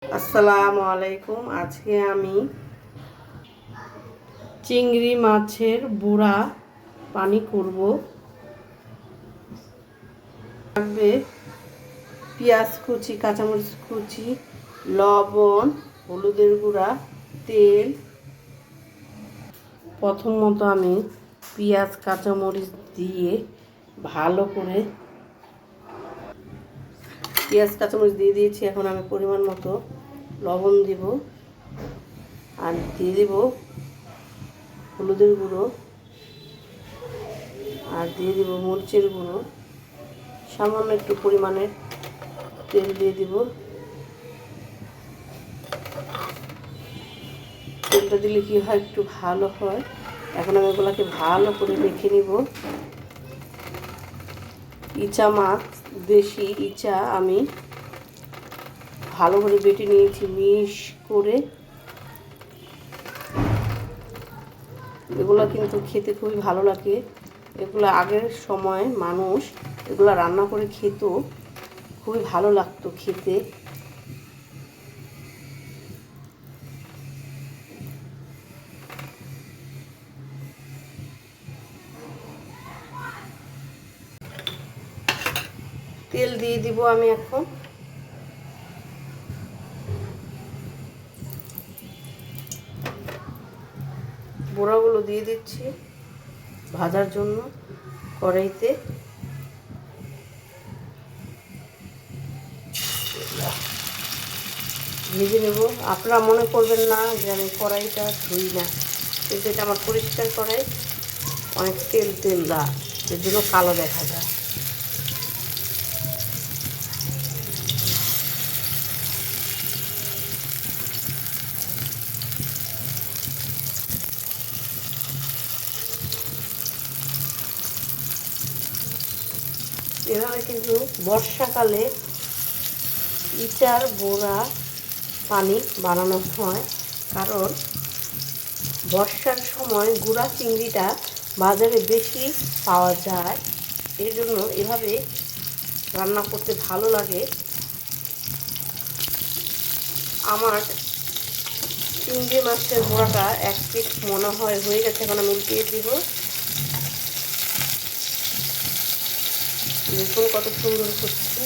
আসসালামু আলাইকুম। আজকে আমি চিংড়ি মাছের বুড়া পানি করব। লাগবে পেঁয়াজ কুচি, কাঁচামরিচ কুচি, লবণ, হলুদের গুঁড়া, তেল। প্রথমত আমি পেঁয়াজ কাঁচামরিচ দিয়ে ভালো করে দিয়ে দিয়েছি। এখন আমি পরিমাণ মতো লবণ দিব আর দিয়ে দিব হলুদের গুঁড়ো আর দিয়ে দিব মরিচের গুঁড়ো। সামান্য একটু পরিমাণে তেল দিয়ে দিব। তেলটা দিলে কি হয়, একটু ভালো হয়। এখন আমি এগুলোকে ভালো করে মেখে নিব। ইচা মাছ, দেশি ইচা আমি ভালো করে বেটে নিয়েছি মিশ করে। এগুলো কিন্তু খেতে খুবই ভালো লাগে। এগুলো আগের সময় মানুষ এগুলো রান্না করে খেত, খুবই ভালো লাগতো খেতে। তেল দিয়ে দিব আমি এখন। বড়াগুলো দিয়ে দিচ্ছি ভাজার জন্য কড়াইতে। ভেজে নেব। আপনারা মনে করবেন না যে আমি কড়াইটা ধুই না, কিন্তু এটা আমার পরিষ্কার কড়াই, অনেক তেল তেল দা, এর জন্য কালো দেখা যায়। এভাবে কিন্তু বর্ষাকালে ইচার বোড়া পানি বানানো হয়, কারণ বর্ষার সময় গুড়া চিংড়িটা বাজারে বেশি পাওয়া যায়। এই জন্য এভাবে রান্না করতে ভালো লাগে। আমার চিংড়ি মাছের বড়াটা এক পিস মনে হয় হয়ে গেছে। এখন আমি উল্টিয়ে দিব। দেখুন কত সুন্দর হচ্ছে।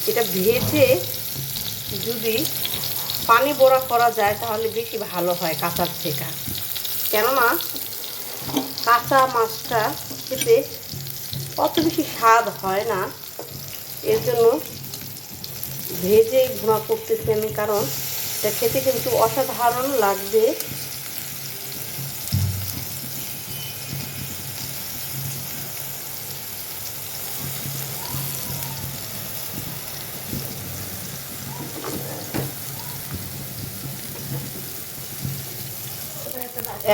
এটা ভেজে যদি পানি বড়া করা যায় তাহলে বেশি ভালো হয় কাঁচার থেকে, কেননা কাঁচা মাছটা খেতে অত বেশি স্বাদ হয় না। এর জন্য ভেজেই ভুনা করতেছি আমি, কারণ এটা খেতে কিন্তু অসাধারণ লাগবে।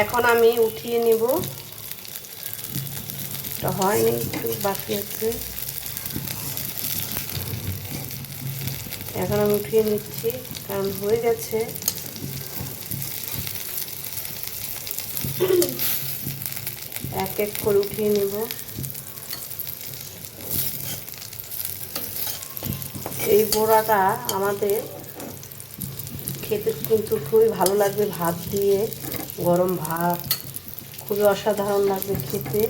এখন আমি উঠিয়ে নেব। এটা হয়নি, একটু বাকি আছে। এখন আমি উঠিয়ে নিচ্ছি, কারণ হয়ে গেছে। এক এক করে উঠিয়ে নেব। এই বড়াটা আমাদের খেতে কিন্তু খুবই ভালো লাগবে, ভাত দিয়ে, গরম ভাত, খুবই অসাধারণ লাগবে খেতে।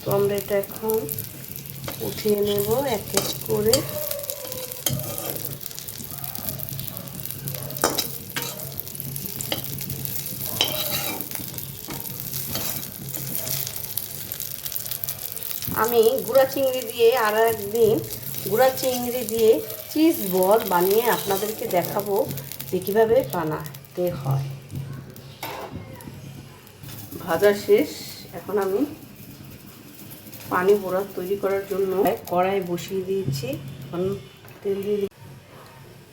তো আমরা এটা এখন উঠিয়ে নেব এক এক করে। আমি গুঁড়া চিংড়ি দিয়ে আর একদিন গুঁড়া চিংড়ি দিয়ে চিজ বল বানিয়ে আপনাদেরকে দেখাবো যে কীভাবে বানাতে হয়। ভাজা শেষ। এখন আমি পানি বড়া তৈরি করার জন্য কড়াই বসিয়ে দিয়েছি। এখন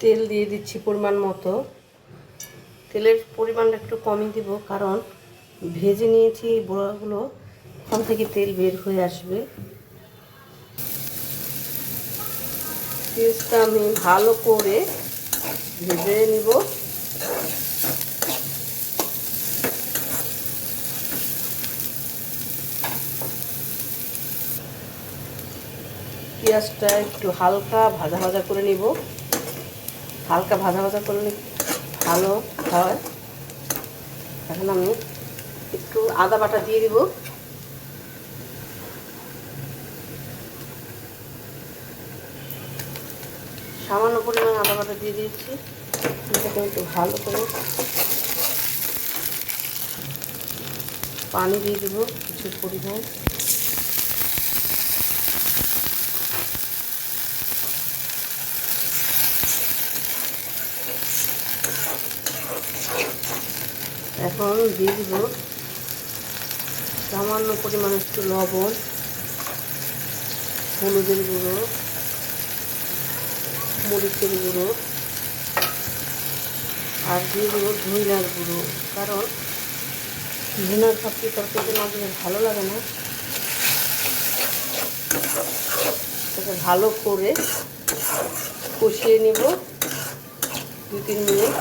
তেল দিয়ে দিচ্ছি পরিমাণ মতো। তেলের পরিমাণটা একটু কমই দিব, কারণ ভেজে নিয়েছি বড়াগুলো, ওখান থেকে তেল বের হয়ে আসবে। পেঁয়াজটা আমি ভালো করে ভেজে নিব। পেঁয়াজটা একটু হালকা ভাজা ভাজা করে নিব। হালকা ভাজা ভাজা করলে ভালো হয়। এখন আমি একটু আদা বাটা দিয়ে দিব। সামান্য পরিমাণ আদা বাটা দিয়ে দিয়েছি। এটাকে একটু ভালো করে পানি দিয়ে দেবো কিছু পরিমাণ। এখন দিয়ে দিব সামান্য পরিমাণ একটু লবণ, হলুদের গুঁড়ো, মরিচের গুঁড়ো আর দিয়ে দেবো ধনিয়ার গুঁড়ো। কারণ ধনিয়ার পাপড়ি তরকারিতে না দিলে ভালো লাগে না। এটাকে ভালো করে কষিয়ে নেব 2-3 মিনিট।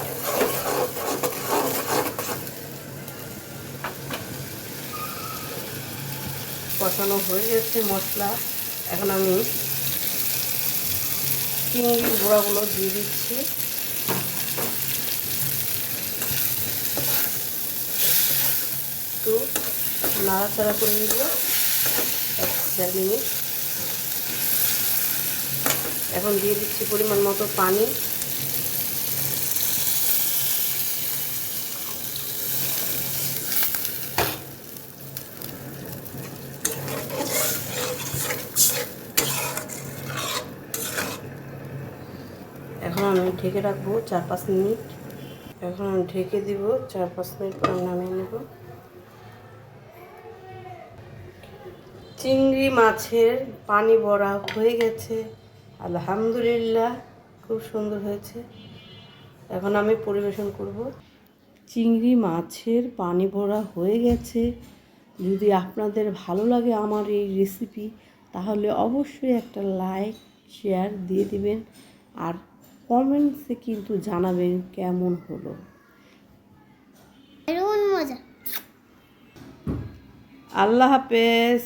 কষানো হয়ে গেছে মশলা। এখন আমি চিংড়ির গুঁড়াগুলো দিয়ে দিচ্ছি। একটু নাড়াচাড়া করে নিব 1-1.5 মিনিট। এখন দিয়ে দিচ্ছি পরিমাণ মতো পানি। এখন আমি ঢেকে রাখবো 4-5 মিনিট। এখন আমি ঢেকে দিব 4-5 মিনিট পর নামিয়ে নেব। চিংড়ি মাছের পানি বড়া হয়ে গেছে, আলহামদুলিল্লাহ খুব সুন্দর হয়েছে। এখন আমি পরিবেশন করব। চিংড়ি মাছের পানি বড়া হয়ে গেছে। যদি আপনাদের ভালো লাগে আমার এই রেসিপি তাহলে অবশ্যই একটা লাইক শেয়ার দিয়ে দিবেন আর কমেন্টসে কিন্তু জানাবেন কেমন হলো। আল্লাহ হাফেজ।